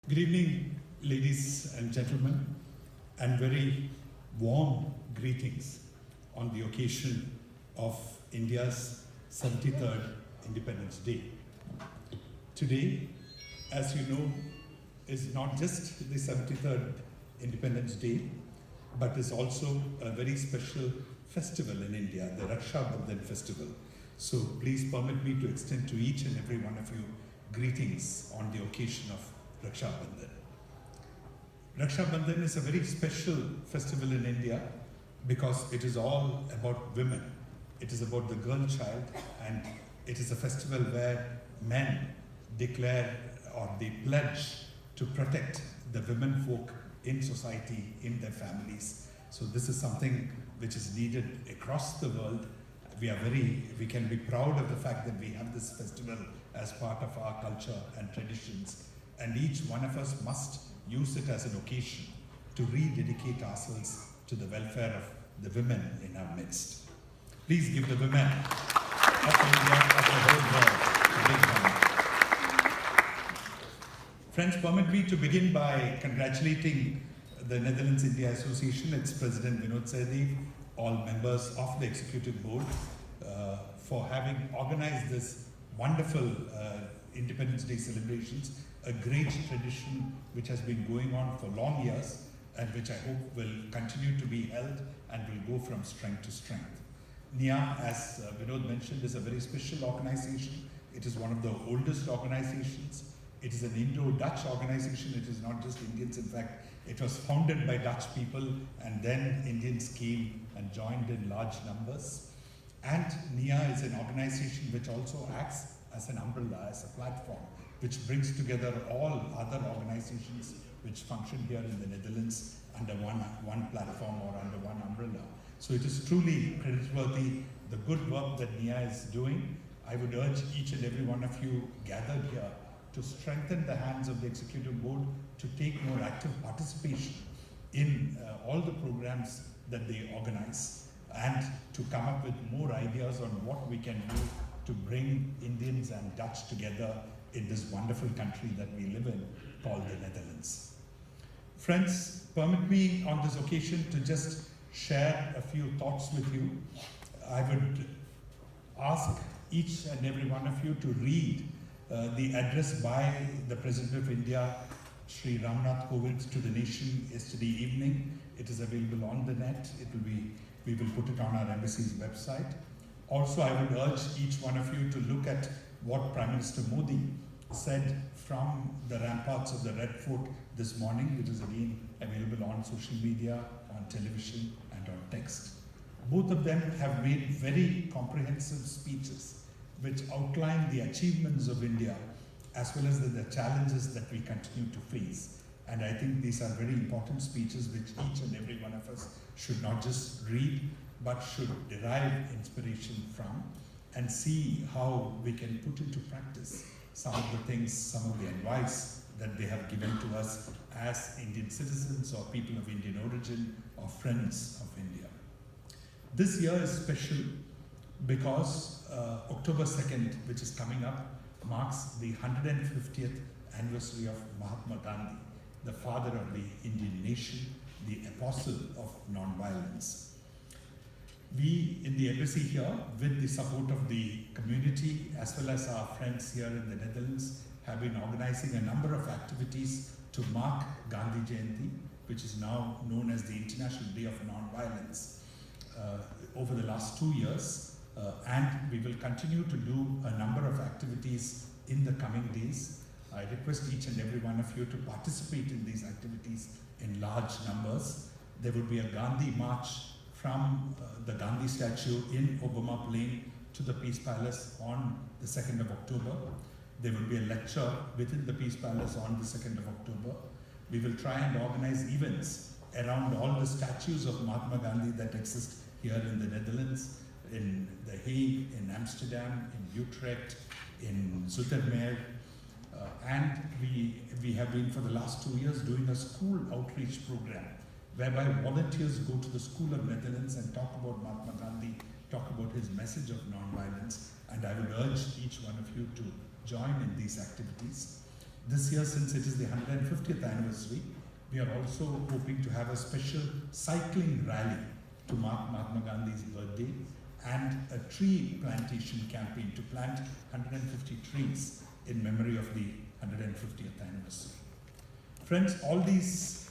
Good evening, ladies and gentlemen, and very warm greetings on the occasion of India's 73rd Independence Day. Today, as you know, is not just the 73rd Independence Day, but is also a very special festival in India, the Raksha Bandhan festival. So please permit me to extend to each and every one of you greetings on the occasion of Raksha Bandhan. Raksha Bandhan is a very special festival in India because it is all about women. It is about the girl child, and it is a festival where men declare or they pledge to protect the women folk in society, in their families. So this is something which is needed across the world. We can be proud of the fact that we have this festival as part of our culture and traditions. And each one of us must use it as an occasion to rededicate ourselves to the welfare of the women in our midst. Please give the women of India, of the whole world, a big hand. Friends, permit me to begin by congratulating the Netherlands India Association, its President Venu Rajamony, all members of the Executive Board, for having organized this wonderful Independence Day celebrations, a great tradition which has been going on for long years and which I hope will continue to be held and will go from strength to strength. NIA, as Vinod mentioned, is a very special organization. It is one of the oldest organizations. It is an Indo-Dutch organization. It is not just Indians. In fact, it was founded by Dutch people, and then Indians came and joined in large numbers. And NIA is an organization which also acts as an umbrella, as a platform, which brings together all other organizations which function here in the Netherlands under one platform or under one umbrella. So it is truly creditworthy, the good work that NIA is doing. I would urge each and every one of you gathered here to strengthen the hands of the Executive Board to take more active participation in all the programs that they organize, and to come up with more ideas on what we can do to bring Indians and Dutch together in this wonderful country that we live in called the Netherlands. Friends, permit me on this occasion to just share a few thoughts with you. I would ask each and every one of you to read the address by the President of India, Sri Ramnath Kovind, to the nation yesterday evening. It is available on the net. We will put it on our embassy's website. Also, I would urge each one of you to look at what Prime Minister Modi said from the ramparts of the Red Fort this morning, which is again available on social media, on television, and on text. Both of them have made very comprehensive speeches which outline the achievements of India as well as the challenges that we continue to face. And I think these are very important speeches which each and every one of us should not just read, but should derive inspiration from and see how we can put into practice some of the things, some of the advice that they have given to us as Indian citizens or people of Indian origin or friends of India. This year is special because October 2nd, which is coming up, marks the 150th anniversary of Mahatma Gandhi, the father of the Indian nation, the apostle of non-violence. We in the embassy here, with the support of the community as well as our friends here in the Netherlands, have been organizing a number of activities to mark Gandhi Jayanti, which is now known as the International Day of Non-Violence, over the last 2 years. And we will continue to do a number of activities in the coming days. I request each and every one of you to participate in these activities in large numbers. There will be a Gandhi March from the Gandhi statue in Obama Plain to the Peace Palace on the 2nd of October. There will be a lecture within the Peace Palace on the 2nd of October. We will try and organize events around all the statues of Mahatma Gandhi that exist here in the Netherlands, in The Hague, in Amsterdam, in Utrecht, in Zoetermeer. And we have been for the last 2 years doing a school outreach program whereby volunteers go to the School of Netherlands and talk about Mahatma Gandhi, talk about his message of non-violence. And I would urge each one of you to join in these activities. This year, since it is the 150th anniversary, we are also hoping to have a special cycling rally to mark Mahatma Gandhi's birthday and a tree plantation campaign to plant 150 trees in memory of the 150th anniversary. Friends, all these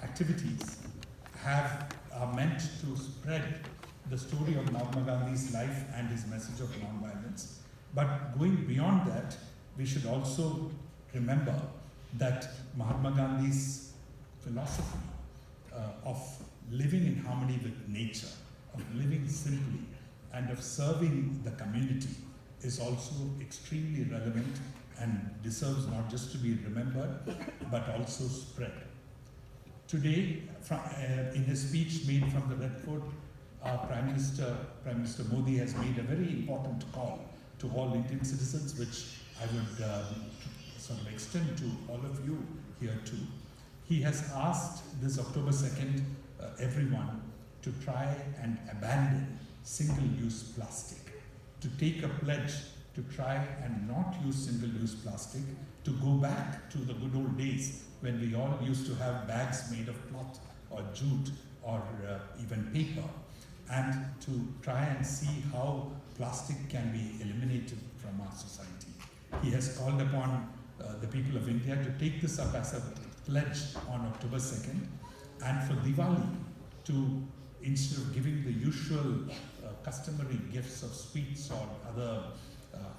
activities are meant to spread the story of Mahatma Gandhi's life and his message of non-violence. But going beyond that, we should also remember that Mahatma Gandhi's philosophy of living in harmony with nature, of living simply, and of serving the community is also extremely relevant and deserves not just to be remembered, but also spread. Today, in a speech made from the Red Fort, our Prime Minister Modi has made a very important call to all Indian citizens, which I would sort of extend to all of you here too. He has asked this October 2nd everyone to try and abandon single-use plastic, to take a pledge to try and not use single-use plastic, to go back to the good old days when we all used to have bags made of cloth or jute or even paper, and to try and see how plastic can be eliminated from our society. He has called upon the people of India to take this up as a pledge on October 2nd, and for Diwali to, instead of giving the usual customary gifts of sweets or other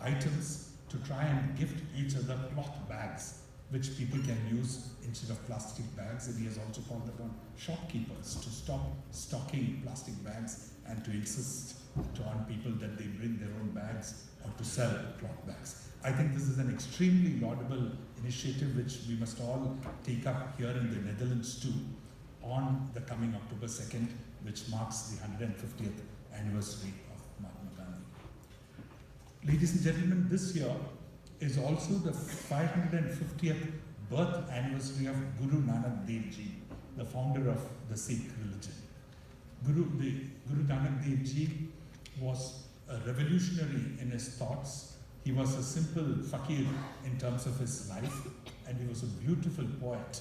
items, to try and gift each other cloth bags which people can use instead of plastic bags. And he has also called upon shopkeepers to stop stocking plastic bags and to insist on people that they bring their own bags or to sell cloth bags. I think this is an extremely laudable initiative which we must all take up here in the Netherlands too on the coming October 2nd, which marks the 150th anniversary of Mahatma Gandhi. Ladies and gentlemen, this year is also the 550th birth anniversary of Guru Nanak Dev Ji, the founder of the Sikh religion. Guru Nanak Dev Ji was a revolutionary in his thoughts. He was a simple fakir in terms of his life, and he was a beautiful poet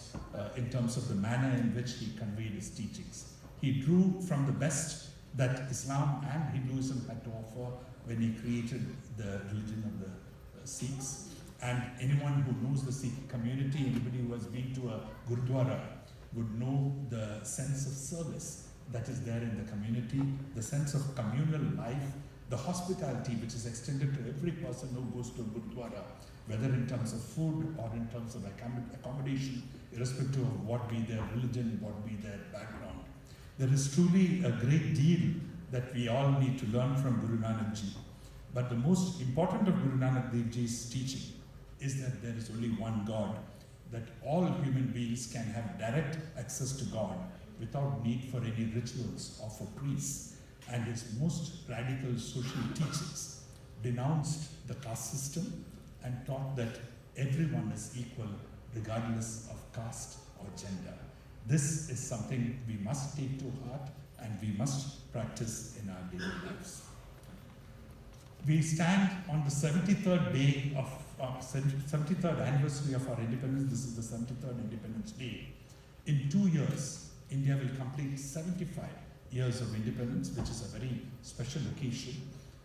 in terms of the manner in which he conveyed his teachings. He drew from the best that Islam and Hinduism had to offer when he created the religion of the Sikhs. And anyone who knows the Sikh community, anybody who has been to a Gurdwara, would know the sense of service that is there in the community, the sense of communal life, the hospitality which is extended to every person who goes to a Gurdwara, whether in terms of food or in terms of accommodation, irrespective of what be their religion, what be their background. There is truly a great deal that we all need to learn from Guru Nanak Ji. But the most important of Guru Nanak Dev Ji's teaching is that there is only one God, that all human beings can have direct access to God without need for any rituals or for priests. And his most radical social teachings denounced the caste system and taught that everyone is equal regardless of caste or gender. This is something we must take to heart and we must practice in our daily lives. We stand on the 73rd day of 73rd anniversary of our independence. This is the 73rd Independence Day. In 2 years, India will complete 75 years of independence, which is a very special occasion,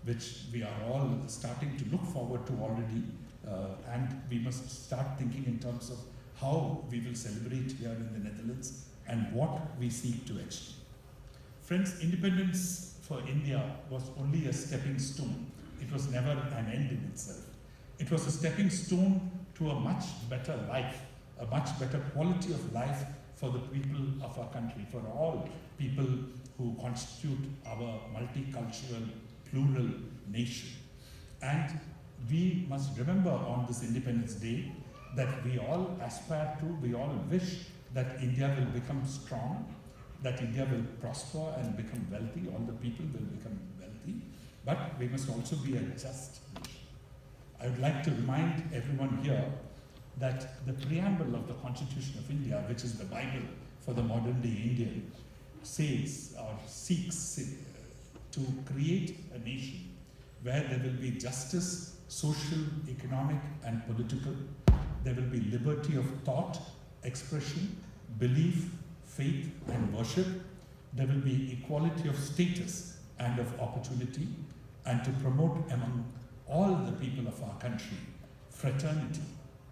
which we are all starting to look forward to already, and we must start thinking in terms of how we will celebrate here in the Netherlands and what we seek to achieve. Friends, independence for India was only a stepping stone. It was never an end in itself. It was a stepping stone to a much better life, a much better quality of life for the people of our country, for all people who constitute our multicultural, plural nation. And we must remember on this Independence Day that we all aspire to, we all wish that India will become strong, that India will prosper and become wealthy, all the people will become wealthy, but we must also be a just nation. I would like to remind everyone here that the preamble of the Constitution of India, which is the Bible for the modern day Indian, says or seeks to create a nation where there will be justice, social, economic and political, There will be liberty of thought, expression, belief, faith, and worship. There will be equality of status and of opportunity, and to promote among all the people of our country fraternity,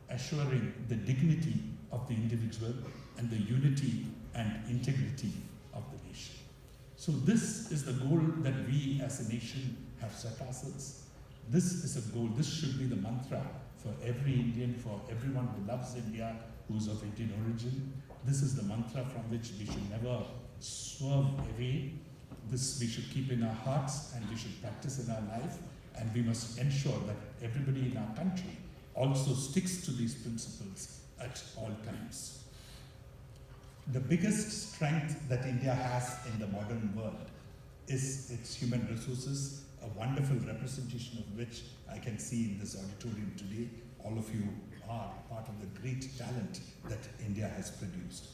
assuring the dignity of the individual and the unity and integrity of the nation. So this is the goal that we as a nation have set ourselves. This is a goal, this should be the mantra for every Indian, for everyone who loves India, who is of Indian origin. This is the mantra from which we should never swerve away. This we should keep in our hearts and we should practice in our life, and we must ensure that everybody in our country also sticks to these principles at all times. The biggest strength that India has in the modern world is its human resources, a wonderful representation of which I can see in this auditorium today. All of you are part of the great talent that India has produced.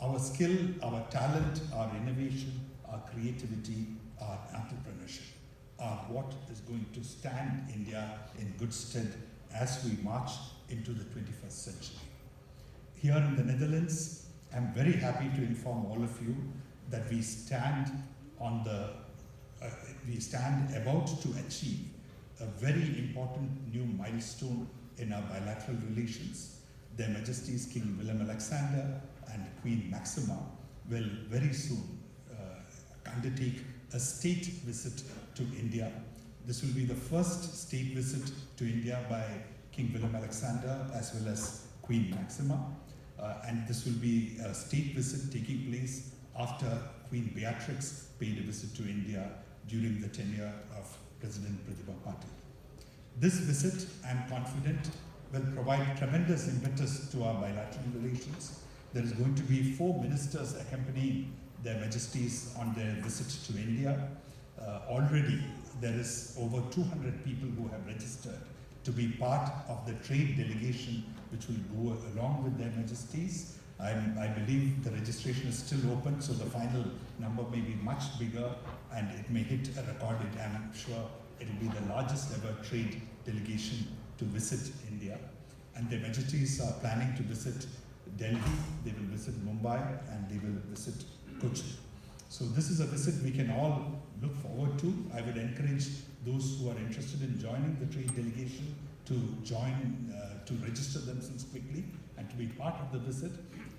Our skill, our talent, our innovation, our creativity, our entrepreneurship are what is going to stand India in good stead as we march into the 21st century. Here in the Netherlands, I'm very happy to inform all of you that we stand about to achieve a very important new milestone in our bilateral relations. Their Majesties King Willem-Alexander and Queen Maxima will very soon undertake a state visit to India. This will be the first state visit to India by King Willem-Alexander as well as Queen Maxima. And this will be a state visit taking place after Queen Beatrix paid a visit to India during the tenure of President Pratibha Patil. This visit, I'm confident, will provide tremendous impetus to our bilateral relations. There is going to be 4 ministers accompanying their Majesties on their visit to India. Already there is over 200 people who have registered to be part of the trade delegation which will go along with their Majesties. I believe the registration is still open, so the final number may be much bigger and it may hit a record. I'm sure it will be the largest ever trade delegation to visit India. And their Majesties are planning to visit Delhi, they will visit Mumbai, and they will visit Kochi. So this is a visit we can all look forward to. I would encourage those who are interested in joining the trade delegation to join, to register themselves quickly and to be part of the visit.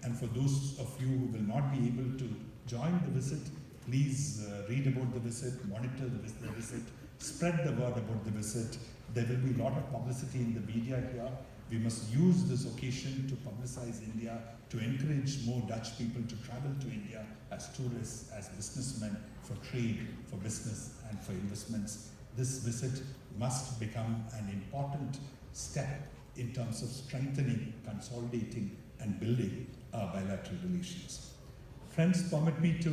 And for those of you who will not be able to join the visit, please read about the visit, monitor the visit, spread the word about the visit. There will be a lot of publicity in the media here. We must use this occasion to publicize India, to encourage more Dutch people to travel to India as tourists, as businessmen, for trade, for business, and for investments. This visit must become an important step in terms of strengthening, consolidating, and building our bilateral relations. Friends, permit me to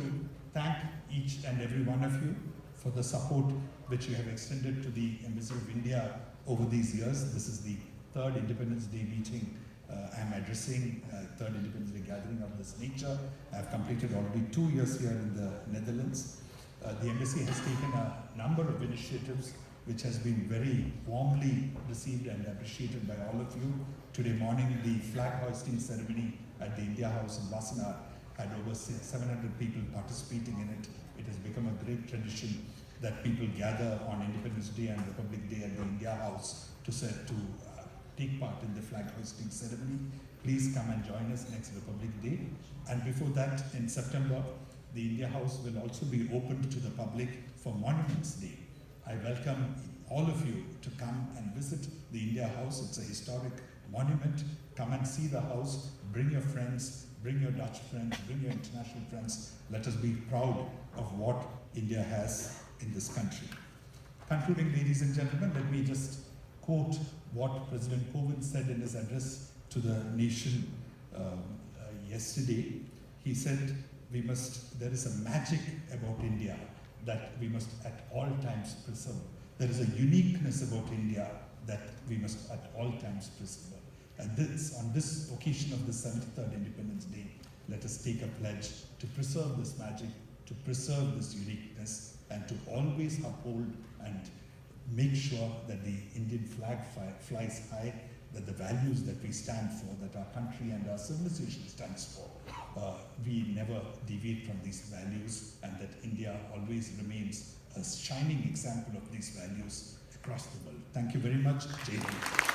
thank each and every one of you for the support which you have extended to the Embassy of India over these years. This is the 3rd Independence Day meeting I'm addressing, 3rd Independence Day gathering of this nature. I've completed already 2 years here in the Netherlands. The embassy has taken a number of initiatives which has been very warmly received and appreciated by all of you. Today morning, the flag hoisting ceremony at the India House in Wassenaar had over 700 people participating in it. It has become a great tradition that people gather on Independence Day and Republic Day at the India House to take part in the flag hoisting ceremony. Please come and join us next Republic Day. And before that, in September, the India House will also be opened to the public for Monuments Day. I welcome all of you to come and visit the India House. It's a historic monument. Come and see the house. Bring your friends, bring your Dutch friends, bring your international friends. Let us be proud of what India has in this country. Concluding, ladies and gentlemen, let me just quote what President Kovind said in his address to the nation yesterday. He said, there is a magic about India that we must at all times preserve. There is a uniqueness about India that we must at all times preserve. And on this occasion of the 73rd Independence Day, let us take a pledge to preserve this magic, to preserve this uniqueness, and to always uphold and make sure that the Indian flag flies high that the values that we stand for, that our country and our civilization stands for, we never deviate from these values, and that India always remains a shining example of these values across the world. Thank you very much. Jai Hind.